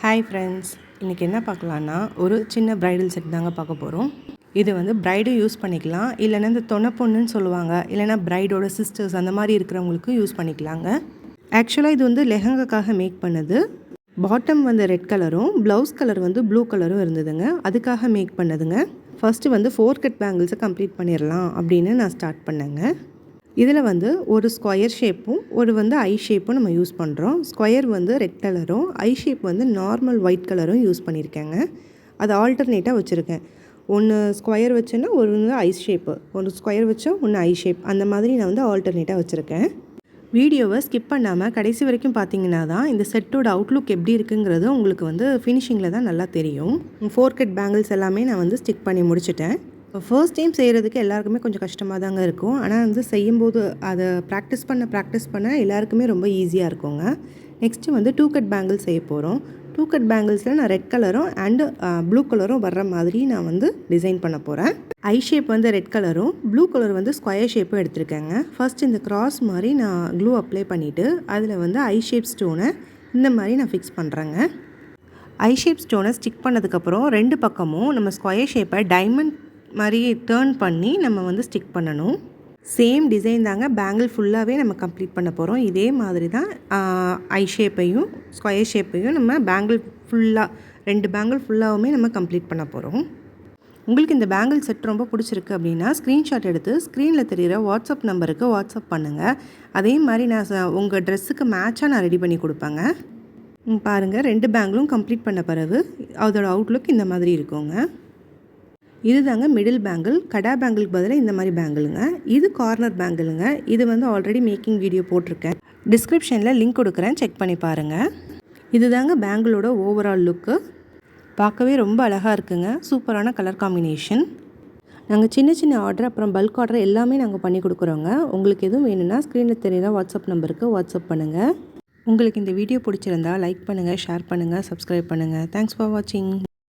Hi friends, இன்றைக்கி என்ன பார்க்கலான்னா ஒரு சின்ன ப்ரைடல் செட் தாங்க பார்க்க போகிறோம். இது வந்து ப்ரைடும் யூஸ் பண்ணிக்கலாம், இல்லைன்னா இந்த தொணை பொண்ணுன்னு சொல்லுவாங்க, இல்லைனா ப்ரைடோட சிஸ்டர்ஸ் அந்த மாதிரி இருக்கிறவங்களுக்கு யூஸ் பண்ணிக்கலாங்க. ஆக்சுவலாக இது வந்து லெஹங்காக்காக மேக் பண்ணது. பாட்டம் வந்து ரெட் கலரும் ப்ளவுஸ் கலர் வந்து ப்ளூ கலரும் இருந்ததுங்க. அதுக்காக மேக் பண்ணதுங்க. ஃபஸ்ட்டு வந்து 4 கட் பேங்கிள்ஸை கம்ப்ளீட் பண்ணிடலாம் அப்படின்னு நான் ஸ்டார்ட் பண்ணேங்க. இதில் வந்து ஒரு ஸ்கொயர் ஷேப்பும் ஒரு வந்து ஐ ஷேப்பும் நம்ம யூஸ் பண்ணுறோம். ஸ்கொயர் வந்து ரெட் கலரும், ஐ ஷேப் வந்து நார்மல் ஒயிட் கலரும் யூஸ் பண்ணியிருக்கேங்க. அது ஆல்டர்னேட்டாக வச்சுருக்கேன். ஒன்று ஸ்கொயர் வச்சேன்னா ஒரு வந்து ஐ ஷேப்பு, ஒரு ஸ்கொயர் வச்சா ஒன்று ஐ ஷேப், அந்த மாதிரி நான் வந்து ஆல்டர்னேட்டாக வச்சுருக்கேன். வீடியோவை ஸ்கிப் பண்ணாமல் கடைசி வரைக்கும் பார்த்தீங்கன்னா தான் இந்த செட்டோட அவுட்லுக் எப்படி இருக்குங்கிறது உங்களுக்கு வந்து ஃபினிஷிங்கில் தான் நல்லா தெரியும். 4 கட் பேங்கிள்ஸ் எல்லாமே நான் வந்து ஸ்டிக் பண்ணி முடிச்சிட்டேன். ஃபர்ஸ்ட் டைம் செய்கிறதுக்கு எல்லாருக்குமே கொஞ்சம் கஷ்டமாக தாங்க இருக்கும். ஆனால் வந்து செய்யும்போது அதை ப்ராக்டிஸ் பண்ண எல்லாருக்குமே ரொம்ப ஈஸியாக இருக்குங்க. நெக்ஸ்ட்டு வந்து 2 கட் பேங்கிள் செய்ய போகிறோம். 2 கட் பேங்கிள்ஸில் நான் ரெட் கலரும் அண்டு ப்ளூ கலரும் வர்ற மாதிரி நான் வந்து டிசைன் பண்ண போகிறேன். ஐ ஷேப் வந்து ரெட் கலரும் ப்ளூ கலர் வந்து ஸ்கொயர் ஷேப்பும் எடுத்திருக்கேங்க. ஃபர்ஸ்ட் இந்த கிராஸ் மாதிரி நான் க்ளூ அப்ளை பண்ணிவிட்டு அதில் வந்து ஐ ஷேப் ஸ்டோனை இந்த மாதிரி நான் ஃபிக்ஸ் பண்ணுறேங்க. ஐ ஷேப் ஸ்டோனை ஸ்டிக் பண்ணதுக்கப்புறம் 2 பக்கமும் நம்ம ஸ்கொயர் ஷேப்பை டைமண்ட் மாதிரி டேர்ன் பண்ணி நம்ம வந்து ஸ்டிக் பண்ணணும். சேம் டிசைன் தாங்க பேங்கிள் ஃபுல்லாகவே நம்ம கம்ப்ளீட் பண்ண போகிறோம். இதே மாதிரி தான் ஐ ஷேப்பையும் ஸ்கொயர் ஷேப்பையும் நம்ம பேங்கிள் ஃபுல்லாக 2 பேங்கிள் ஃபுல்லாகவுமே நம்ம கம்ப்ளீட் பண்ண போகிறோம். உங்களுக்கு இந்த பேங்கிள் செட் ரொம்ப பிடிச்சிருக்கு அப்படின்னா ஸ்க்ரீன்ஷாட் எடுத்து ஸ்க்ரீனில் தெரிகிற வாட்ஸ்அப் நம்பருக்கு வாட்ஸ்அப் பண்ணுங்கள். அதே மாதிரி நான் உங்கள் ட்ரெஸ்ஸுக்கு மேட்சாக நான் ரெடி பண்ணி கொடுப்பேங்க. பாருங்கள், 2 பேங்கிளும் கம்ப்ளீட் பண்ண பிறகு அதோட அவுட்லுக் இந்த மாதிரி இருக்குங்க. இது தாங்க மிடில் பேங்கிள். கடா பேங்கிளுக்கு பதிலாக இந்த மாதிரி பேங்கிளுங்க. இது கார்னர் பேங்கிளுங்க. இது வந்து ஆல்ரெடி மேக்கிங் வீடியோ போட்டிருக்கேன், டிஸ்கிரிப்ஷனில் லிங்க் கொடுக்குறேன், செக் பண்ணி பாருங்கள். இது தாங்க பேங்கிளோட ஓவரால் லுக்கு. பார்க்கவே ரொம்ப அழகாக இருக்குங்க. சூப்பரான கலர் காம்பினேஷன். நாங்கள் சின்ன சின்ன ஆர்டர் அப்புறம் பல்க் ஆர்டர் எல்லாமே நாங்கள் பண்ணி கொடுக்குறோங்க. உங்களுக்கு எதுவும் வேணும்னா ஸ்க்ரீனில் தெரியுற வாட்ஸ்அப் நம்பருக்கு வாட்ஸ்அப் பண்ணுங்கள். உங்களுக்கு இந்த வீடியோ பிடிச்சிருந்தா லைக் பண்ணுங்கள், ஷேர் பண்ணுங்கள், சப்ஸ்கிரைப் பண்ணுங்கள். தேங்க்ஸ் ஃபார் வாட்சிங்.